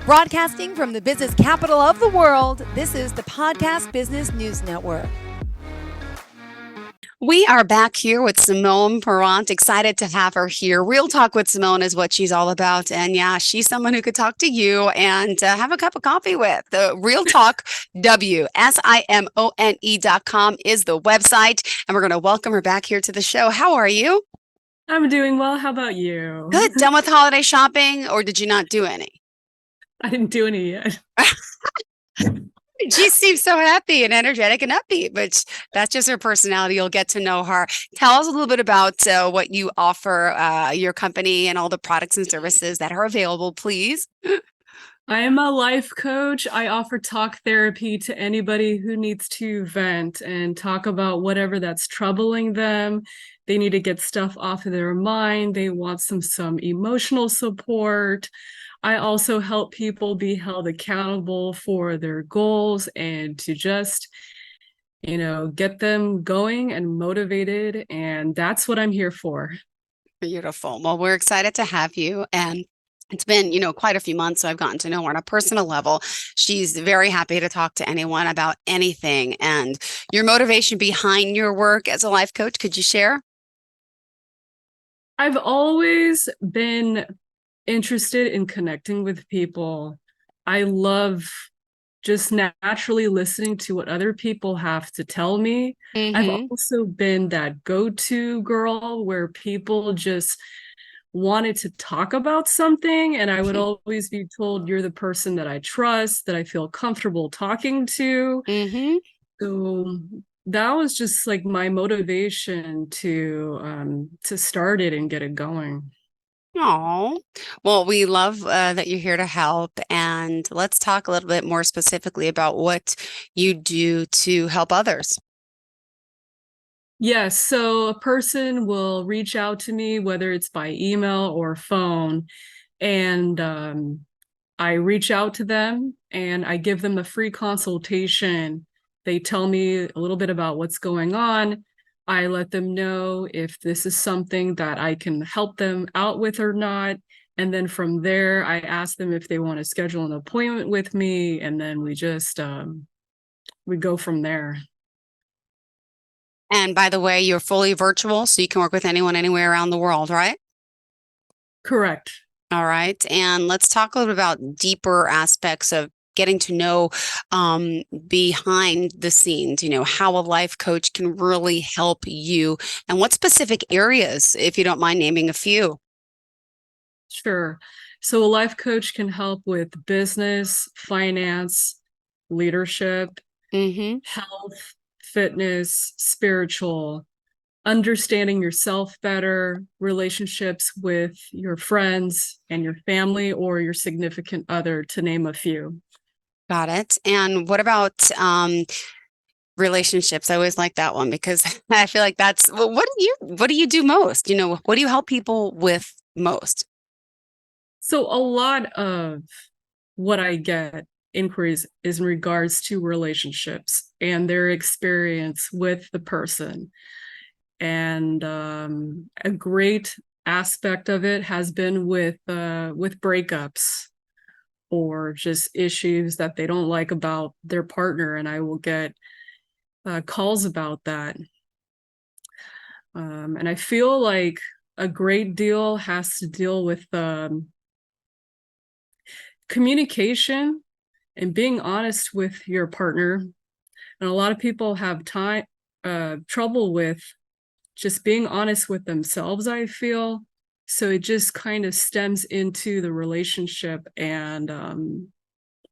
Broadcasting from the business capital of the world, this is the Podcast Business News Network. We are back here with Simone Peront. Excited to have her here. Real Talk with Simone is what she's all about. And yeah, she's someone who could talk to you and have a cup of coffee with. The Real Talk WSIMONE.com is the website. And we're going to welcome her back here to the show. How are you? I'm doing well. How about you? Good. Done with holiday shopping, or did you not do any? I didn't do any yet. She seems so happy and energetic and upbeat, but that's just her personality. You'll get to know her. Tell us a little bit about what you offer, your company, and all the products and services that are available, please. I am a life coach. I offer talk therapy to anybody who needs to vent and talk about whatever that's troubling them. They need to get stuff off of their mind. They want some emotional support. I also help people be held accountable for their goals and to just, get them going and motivated. And that's what I'm here for. Beautiful. Well, we're excited to have you. And it's been, quite a few months, so I've gotten to know her on a personal level. She's very happy to talk to anyone about anything. And your motivation behind your work as a life coach, could you share? I've always been interested in connecting with people. I love just naturally listening to what other people have to tell me. I've also been that go-to girl where people just wanted to talk about something, and I would always be told, you're the person that I trust, that I feel comfortable talking to. So that was just like my motivation to start it and get it going. Oh, well, we love that you're here to help. And let's talk a little bit more specifically about what you do to help others. Yes, so a person will reach out to me, whether it's by email or phone, and I reach out to them and I give them a free consultation. They tell me a little bit about what's going on. I let them know if this is something that I can help them out with or not. And then from there, I ask them if they want to schedule an appointment with me. And then we just, we go from there. And by the way, you're fully virtual, so you can work with anyone anywhere around the world, right? Correct. All right. And let's talk a little bit about deeper aspects of getting to know behind the scenes, how a life coach can really help you and what specific areas, if you don't mind naming a few. Sure. So a life coach can help with business, finance, leadership, health, fitness, spiritual, understanding yourself better, relationships with your friends and your family or your significant other, to name a few. Got it. And what about relationships? I always like that one because I feel like that's, well, what do you do most? What do you help people with most? So a lot of what I get inquiries is in regards to relationships and their experience with the person. And a great aspect of it has been with breakups or just issues that they don't like about their partner, and I will get calls about that. And I feel like a great deal has to deal with communication and being honest with your partner. And a lot of people have trouble with just being honest with themselves, I feel. So it just kind of stems into the relationship, and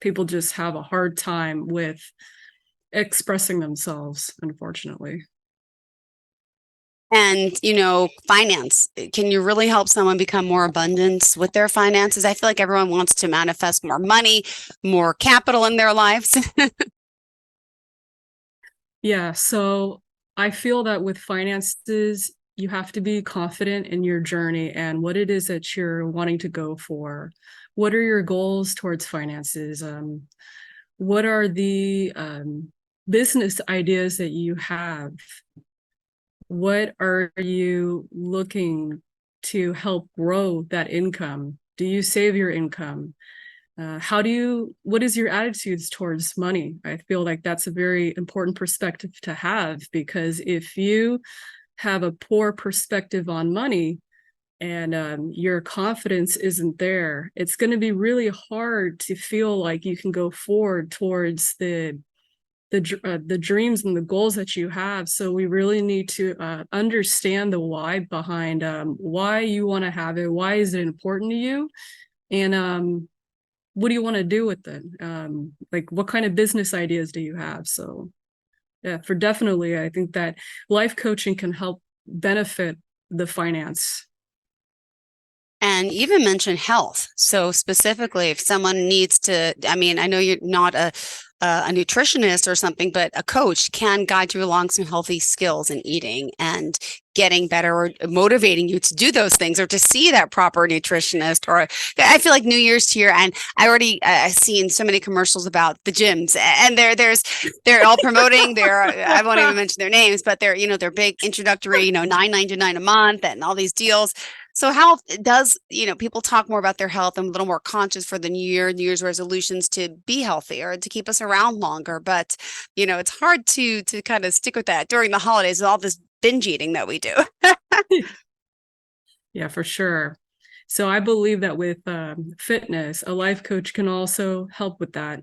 people just have a hard time with expressing themselves, unfortunately. And, finance, can you really help someone become more abundant with their finances? I feel like everyone wants to manifest more money, more capital in their lives. Yeah, so I feel that with finances, you have to be confident in your journey and what it is that you're wanting to go for. What are your goals towards finances? What are the business ideas that you have? What are you looking to help grow that income? Do you save your income? what is your attitudes towards money? I feel like that's a very important perspective to have, because if you have a poor perspective on money and your confidence isn't there, it's going to be really hard to feel like you can go forward towards the dreams and the goals that you have. So we really need to understand the why behind why you want to have it. Why is it important to you? And what do you want to do with it? Like, what kind of business ideas do you have? So yeah, for definitely, I think that life coaching can help benefit the finance. And even mention health. So specifically, if someone needs to, I mean, I know you're not a nutritionist or something, but a coach can guide you along some healthy skills in eating and getting better, or motivating you to do those things, or to see that proper nutritionist. Or I feel like New Year's here, and I already seen so many commercials about the gyms, and they're all promoting their, I won't even mention their names, but they're big introductory, $9.99 a month and all these deals. So health does, people talk more about their health and a little more conscious for the New Year's resolutions to be healthier, to keep us around longer. But, it's hard to kind of stick with that during the holidays with all this binge eating that we do. Yeah, for sure. So I believe that with fitness, a life coach can also help with that.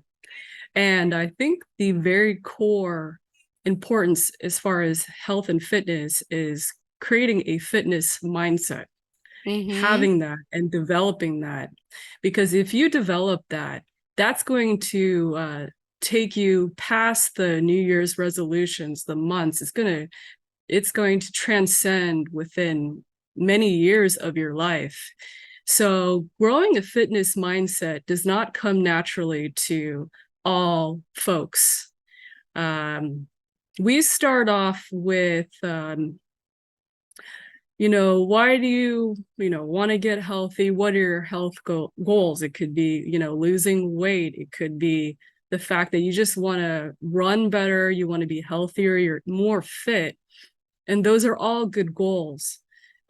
And I think the very core importance as far as health and fitness is creating a fitness mindset. Having that and developing that, because if you develop that, that's going to take you past the New Year's resolutions, the months. It's going to transcend within many years of your life. So growing a fitness mindset does not come naturally to all folks. We start off with why do you want to get healthy? What are your health goals? It could be, losing weight. It could be the fact that you just want to run better. You want to be healthier. You're more fit. And those are all good goals.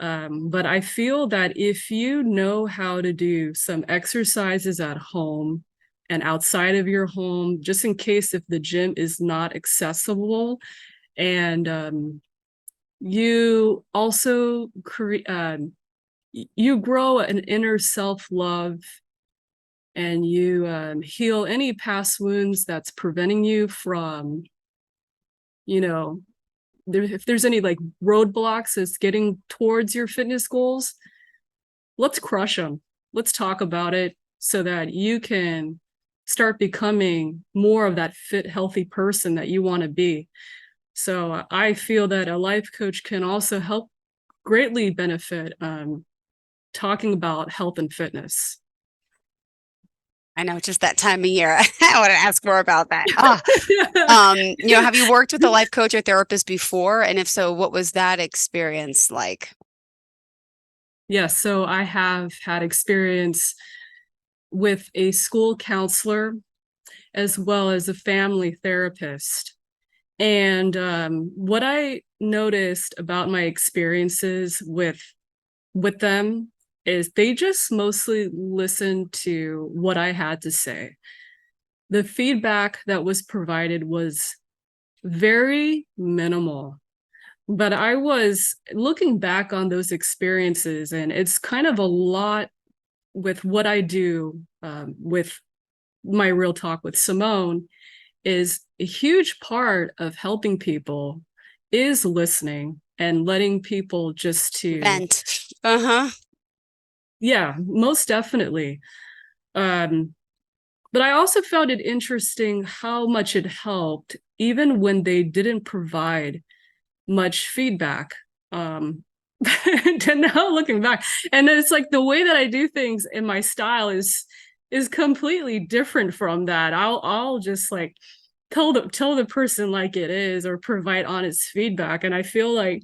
But I feel that if you know how to do some exercises at home and outside of your home, just in case if the gym is not accessible, and you also you grow an inner self-love, and you heal any past wounds that's preventing you from, if there's any like roadblocks that's getting towards your fitness goals, let's crush them. Let's talk about it so that you can start becoming more of that fit, healthy person that you want to be. So I feel that a life coach can also help greatly benefit talking about health and fitness. I know, it's just that time of year. I want to ask more about that. Have you worked with a life coach or therapist before? And if so, what was that experience like? Yes, so I have had experience with a school counselor as well as a family therapist. And what I noticed about my experiences with them is they just mostly listened to what I had to say. The feedback that was provided was very minimal. But I was looking back on those experiences, and it's kind of a lot with what I do with my Real Talk with Simone. Is a huge part of helping people is listening and letting people just to vent. Yeah, most definitely. But I also found it interesting how much it helped even when they didn't provide much feedback. To now looking back, and it's like the way that I do things in my style is completely different from that. I'll just like tell the person like it is, or provide honest feedback. And I feel like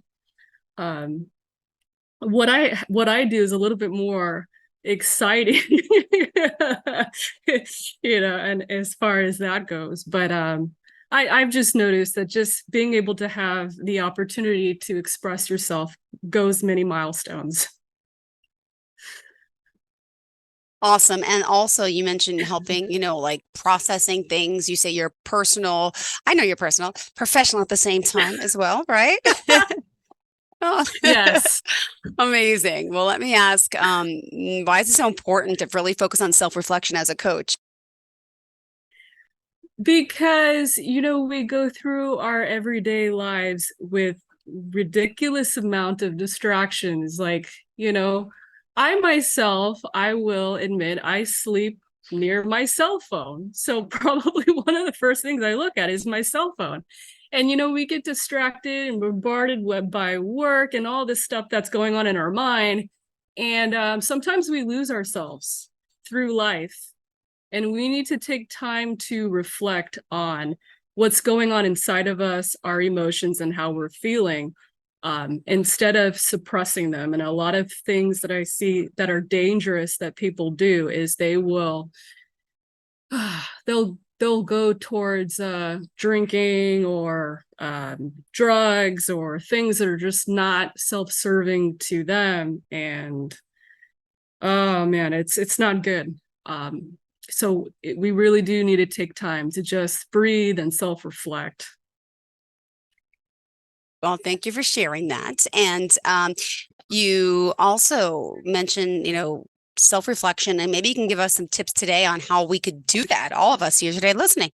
what I do is a little bit more exciting, and as far as that goes. But I've just noticed that just being able to have the opportunity to express yourself goes many milestones. Awesome. And also you mentioned helping, like processing things. You say you're personal. I know you're personal, professional at the same time as well, right? Oh, Yes. amazing. Well, let me ask, why is it so important to really focus on self-reflection as a coach? Because, we go through our everyday lives with ridiculous amount of distractions. Like, I myself, I will admit, I sleep near my cell phone. So probably one of the first things I look at is my cell phone. And, we get distracted and bombarded by work and all this stuff that's going on in our mind. And sometimes we lose ourselves through life. And we need to take time to reflect on what's going on inside of us, our emotions, and how we're feeling, instead of suppressing them. And a lot of things that I see that are dangerous that people do is they'll go towards drinking or drugs or things that are just not self-serving to them. And oh man, it's not good. We really do need to take time to just breathe and self-reflect. Well, thank you for sharing that. And you also mentioned, self-reflection, and maybe you can give us some tips today on how we could do that. All of us here today listening.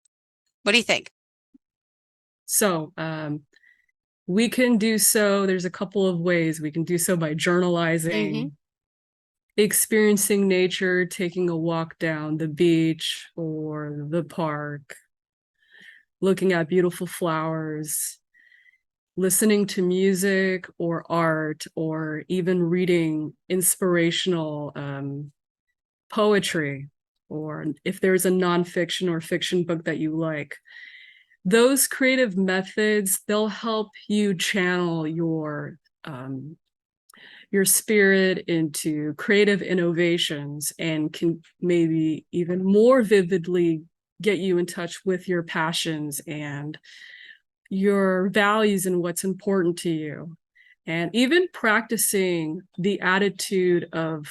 What do you think? So we can do so. There's a couple of ways we can do so: by journalizing, experiencing nature, taking a walk down the beach or the park, looking at beautiful flowers, listening to music or art, or even reading inspirational poetry, or if there's a nonfiction or fiction book that you like. Those creative methods, they'll help you channel your spirit into creative innovations and can maybe even more vividly get you in touch with your passions and your values and what's important to you. And even practicing the attitude of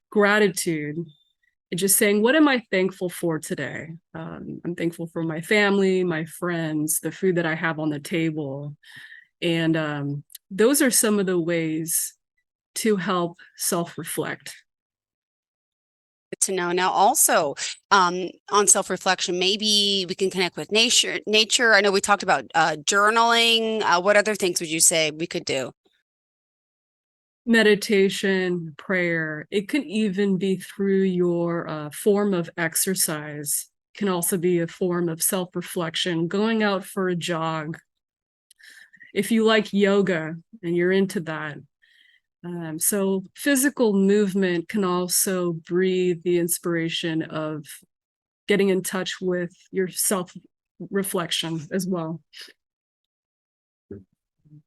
gratitude and just saying, what am I thankful for today? I'm thankful for my family, my friends, the food that I have on the table. And those are some of the ways to help self-reflect. Good to know. Now, also on self-reflection, maybe we can connect with nature. I know we talked about journaling. What other things would you say we could do? Meditation, prayer. It can even be through your form of exercise. It can also be a form of self-reflection, going out for a jog. If you like yoga and you're into that. So physical movement can also breathe the inspiration of getting in touch with your self-reflection as well.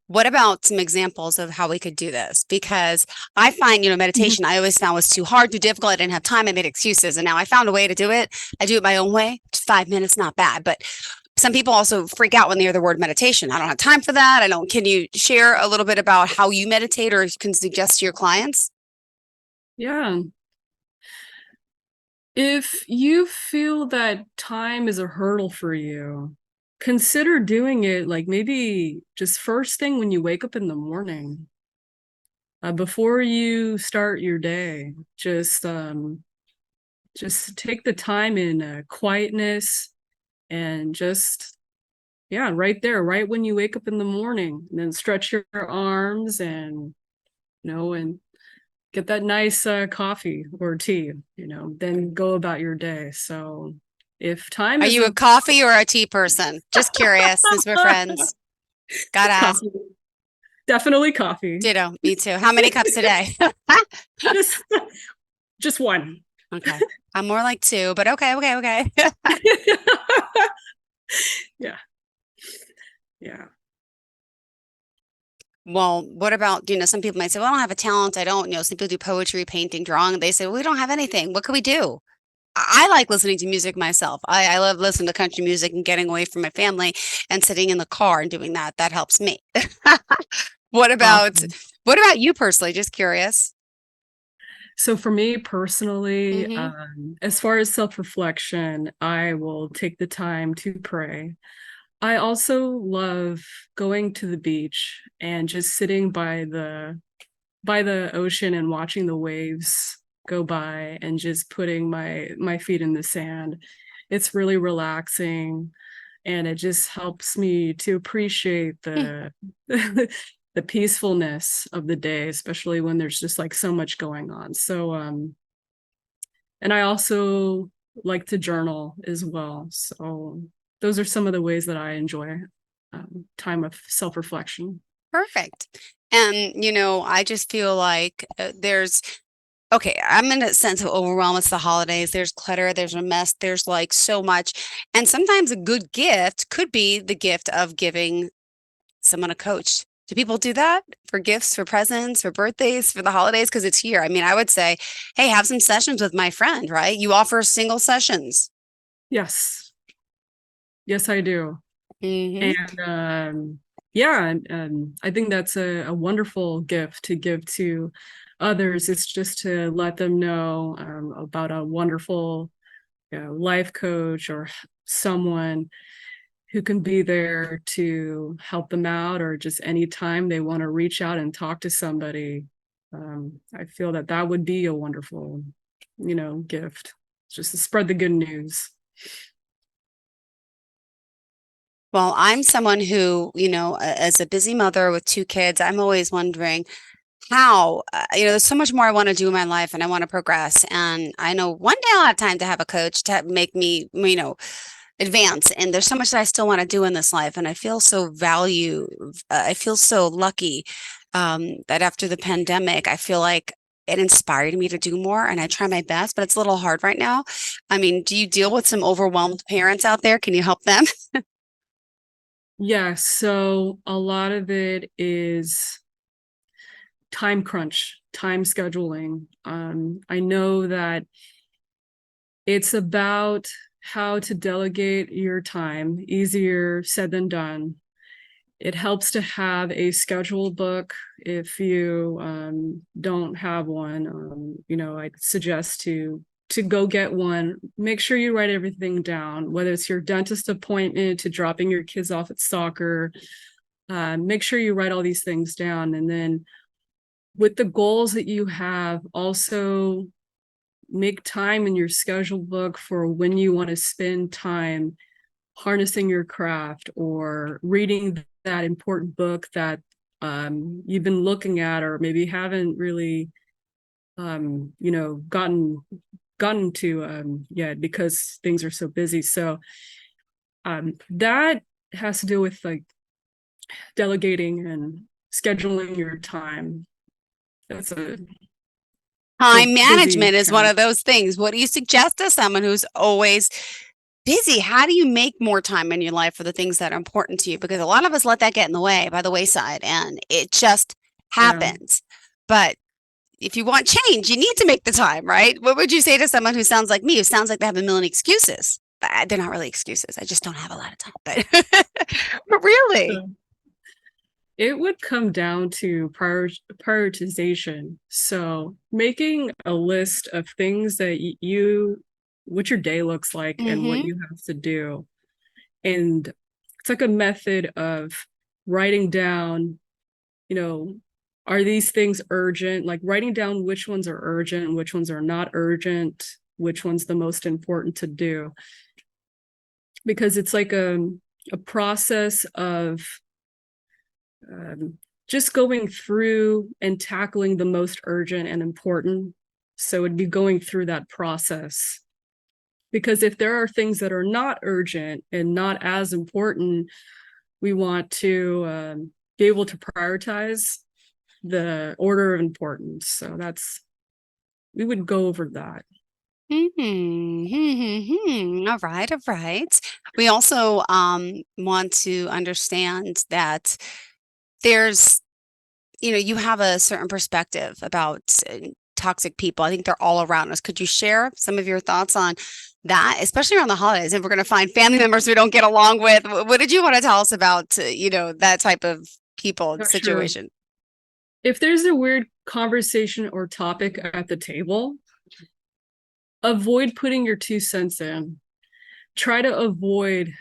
What about some examples of how we could do this? Because I find, meditation, I always found was too hard, too difficult. I didn't have time. I made excuses. And now I found a way to do it. I do it my own way. 5 minutes, not bad. But some people also freak out when they hear the word meditation. I don't have time for that. Can you share a little bit about how you meditate or can suggest to your clients? Yeah. If you feel that time is a hurdle for you, consider doing it like maybe just first thing when you wake up in the morning. Before you start your day, just take the time in quietness and just, yeah, right there, right when you wake up in the morning, and then stretch your arms and, and get that nice coffee or tea, then go about your day. So if time Are is you a coffee or a tea person? Just curious, since we're friends. Gotta ask. coffee. Definitely coffee. Ditto, me too. How many cups a day? just one. Okay. I'm more like 2, but okay. Yeah. Yeah. Well, what about, some people might say, well, I don't have a talent. I don't, some people do poetry, painting, drawing. They say, well, we don't have anything. What can we do? I like listening to music myself. I love listening to country music and getting away from my family and sitting in the car and doing that. That helps me. What about Awesome. what about you personally? Just curious. So for me personally, Mm-hmm. as far as self-reflection, I will take the time to pray. I also love going to the beach and just sitting by the ocean and watching the waves go by and just putting my feet in the sand. It's really relaxing, and it just helps me to appreciate the the peacefulness of the day, especially when there's just like so much going on. So and I also like to journal as well. So those are some of the ways that I enjoy time of self-reflection. Perfect. And, I just feel like okay, I'm in a sense of overwhelm. It's the holidays. There's clutter, there's a mess, there's like so much. And sometimes a good gift could be the gift of giving someone a coach. Do people do that for gifts, for presents, for birthdays, for the holidays? Because it's here. I mean, I would say, hey, have some sessions with my friend, right? You offer single sessions. Yes. Yes, I do. Hmm. And yeah, I think that's a wonderful gift to give to others. It's just to let them know about a wonderful life coach or someone who can be there to help them out, or just anytime they want to reach out and talk to somebody. I feel that that would be a wonderful, gift, just to spread the good news. Well, I'm someone who, as a busy mother with two kids, I'm always wondering how, there's so much more I want to do in my life and I want to progress. And I know one day I'll have time to have a coach to make me, advance. And there's so much that I still want to do in this life. And I feel so I feel so lucky that after the pandemic, I feel like it inspired me to do more and I try my best, but it's a little hard right now. I mean, do you deal with some overwhelmed parents out there? Can you help them? Yeah, so a lot of it is time crunch, time scheduling. I know that it's about how to delegate your time, easier said than done. It helps to have a schedule book if you don't have one. I'd suggest to go get one. Make sure you write everything down, whether it's your dentist appointment to dropping your kids off at soccer. Make sure you write all these things down, and then with the goals that you have, also make time in your schedule book for when you want to spend time harnessing your craft or reading that important book that you've been looking at or maybe haven't really gotten to yet because things are so busy. So that has to do with like delegating and scheduling your time. That's a for Time busy management is one of parents. those things. What do you suggest to someone who's always busy? How do you make more time in your life for the things that are important to you? Because a lot of us let that get in the way by the wayside and it just Yeah. happens. But if you want change, you need to make the time, right? What would you say to someone who sounds like me, who sounds like they have a million excuses? They're not really excuses. I just don't have a lot of time. But really. So it would come down to prioritization. So making a list of things that what your day looks like and what Mm-hmm. you have to do. And it's like a method of writing down, you know, are these things urgent? Like writing down which ones are urgent, which ones are not urgent, which one's the most important to do. Because it's like a process of um, just going through and tackling the most urgent and important. So it'd be going through that process. Because if there are things that are not urgent and not as important, we want to be able to prioritize the order of importance. So we would go over that. All right, all right. We also want to understand that there's, you have a certain perspective about toxic people. I think they're all around us. Could you share some of your thoughts on that, especially around the holidays? If we're going to find family members we don't get along with, what did you want to tell us about, that type of people Oh, sure. situation? If there's a weird conversation or topic at the table, avoid putting your 2 cents in. Try to avoid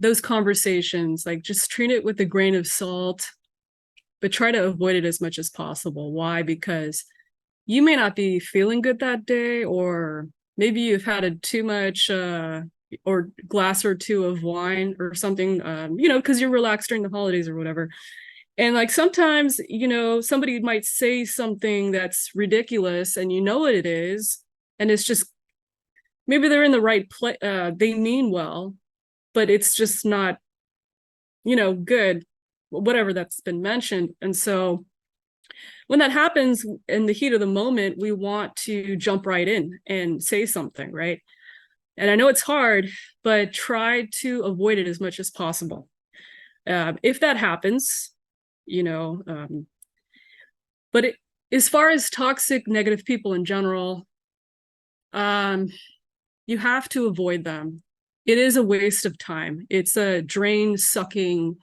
those conversations. Like, just treat it with a grain of salt, but try to avoid it as much as possible. Why? Because you may not be feeling good that day, or maybe you've had too much or glass or two of wine or something, because you're relaxed during the holidays or whatever. And like sometimes, somebody might say something that's ridiculous and you know what it is. And it's just, maybe they're in the right place. They mean well, but it's just not, good, whatever that's been mentioned. And so when that happens in the heat of the moment, we want to jump right in and say something, right? And I know it's hard, but try to avoid it as much as possible. If that happens, but as far as toxic, negative people in general, you have to avoid them. It is a waste of time. It's a drain sucking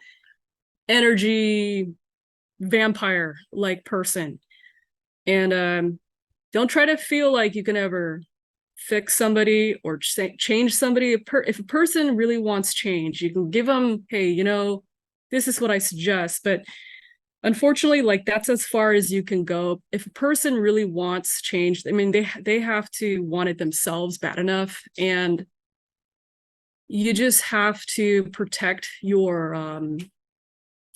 energy vampire like person. And don't try to feel like you can ever fix somebody or change somebody. If a person really wants change, you can give them, hey, this is what I suggest. But unfortunately, like, that's as far as you can go. If a person really wants change, I mean, they have to want it themselves bad enough. And you just have to protect your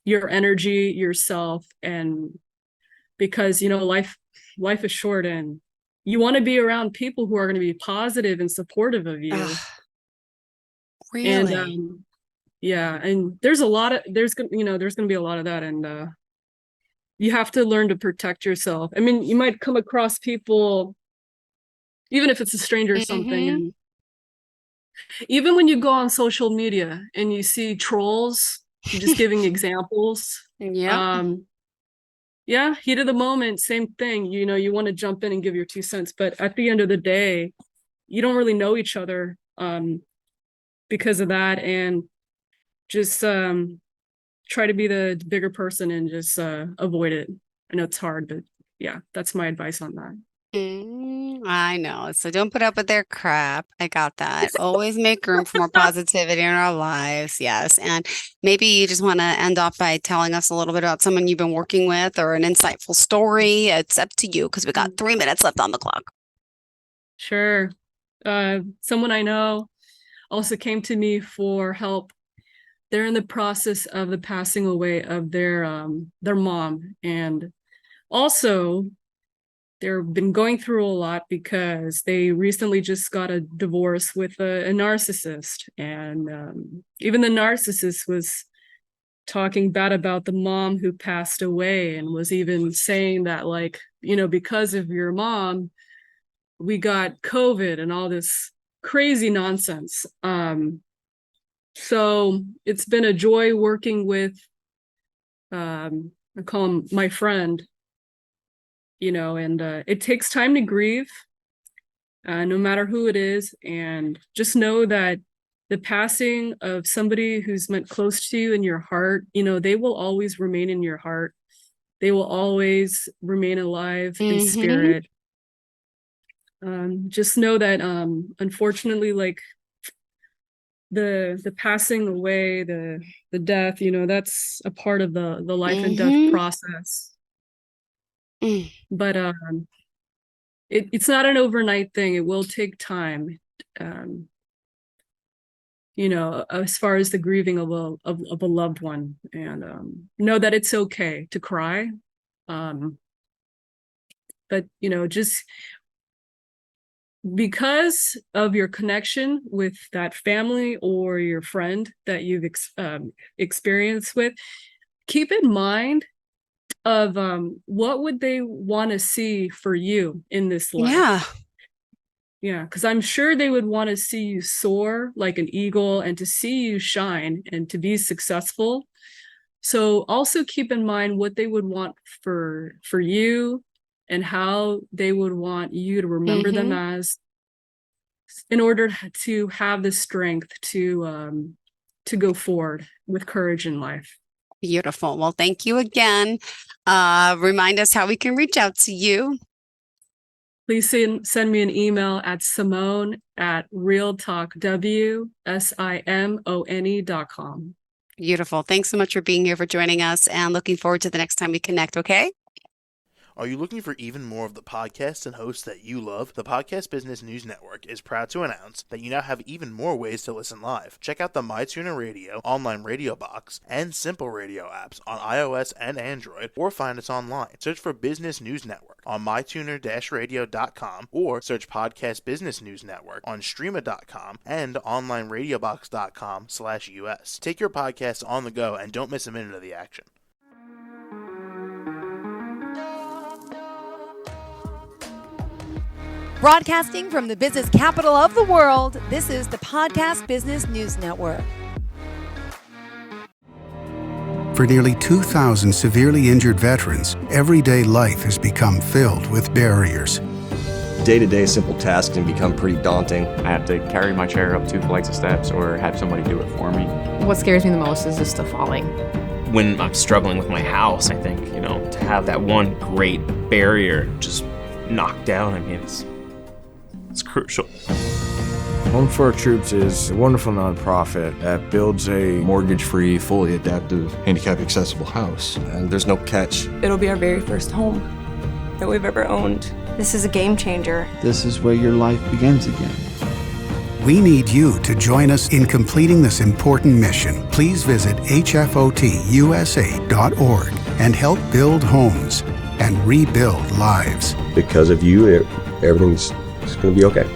energy, yourself, and because life is short, and you want to be around people who are going to be positive and supportive of you. Really? And yeah, and there's going to be a lot of that, and you have to learn to protect yourself. I mean, you might come across people, even if it's a stranger or something, and even when you go on social media and you see trolls, just giving examples. Yeah. Yeah, heat of the moment, same thing. You want to jump in and give your 2 cents, but at the end of the day, you don't really know each other because of that, and just try to be the bigger person and just avoid it. I know it's hard, but yeah, that's my advice on that. I know. So don't put up with their crap. I got that. Always make room for more positivity in our lives. Yes. And maybe you just want to end off by telling us a little bit about someone you've been working with or an insightful story. It's up to you because we got 3 minutes left on the clock. Sure. Someone I know also came to me for help. They're in the process of the passing away of their mom, and also they've been going through a lot because they recently just got a divorce with a narcissist, and even the narcissist was talking bad about the mom who passed away, and was even saying that, like, because of your mom, we got COVID and all this crazy nonsense. So it's been a joy working with, I call him my friend, and it takes time to grieve, no matter who it is. And just know that the passing of somebody who's meant close to you in your heart, they will always remain in your heart. They will always remain alive in spirit. Just know that, unfortunately, like, the passing away, the death, that's a part of the life and death process. But it's not an overnight thing. It will take time. As far as the grieving of a loved one, and know that it's okay to cry. But just because of your connection with that family or your friend that you've experienced with, keep in mind of what would they want to see for you in this life. Yeah, because I'm sure they would want to see you soar like an eagle, and to see you shine and to be successful. So also keep in mind what they would want for you, and how they would want you to remember them as, in order to have the strength to go forward with courage in life. Beautiful. Well, thank you again. Remind us how we can reach out to you. Please send me an email at Simone@realtalkwsimone.com. Beautiful. Thanks so much for being here, for joining us, and looking forward to the next time we connect, okay? Are you looking for even more of the podcasts and hosts that you love? The Podcast Business News Network is proud to announce that you now have even more ways to listen live. Check out the MyTuner Radio, online radio box, and Simple Radio apps on iOS and Android, or find us online. Search for Business News Network on mytuner-radio.com, or search Podcast Business News Network on streama.com and onlineradiobox.com/US. Take your podcast on the go and don't miss a minute of the action. Broadcasting from the business capital of the world, this is the Podcast Business News Network. For nearly 2,000 severely injured veterans, everyday life has become filled with barriers. Day-to-day simple tasks can become pretty daunting. I have to carry my chair up 2 flights of steps or have somebody do it for me. What scares me the most is just the falling. When I'm struggling with my house, I think, to have that one great barrier just knocked down, it's crucial. Home for Our Troops is a wonderful nonprofit that builds a mortgage-free, fully adaptive, handicap-accessible house. And there's no catch. It'll be our very first home that we've ever owned. This is a game changer. This is where your life begins again. We need you to join us in completing this important mission. Please visit hfotusa.org and help build homes and rebuild lives. Because of you, everything's going to be okay.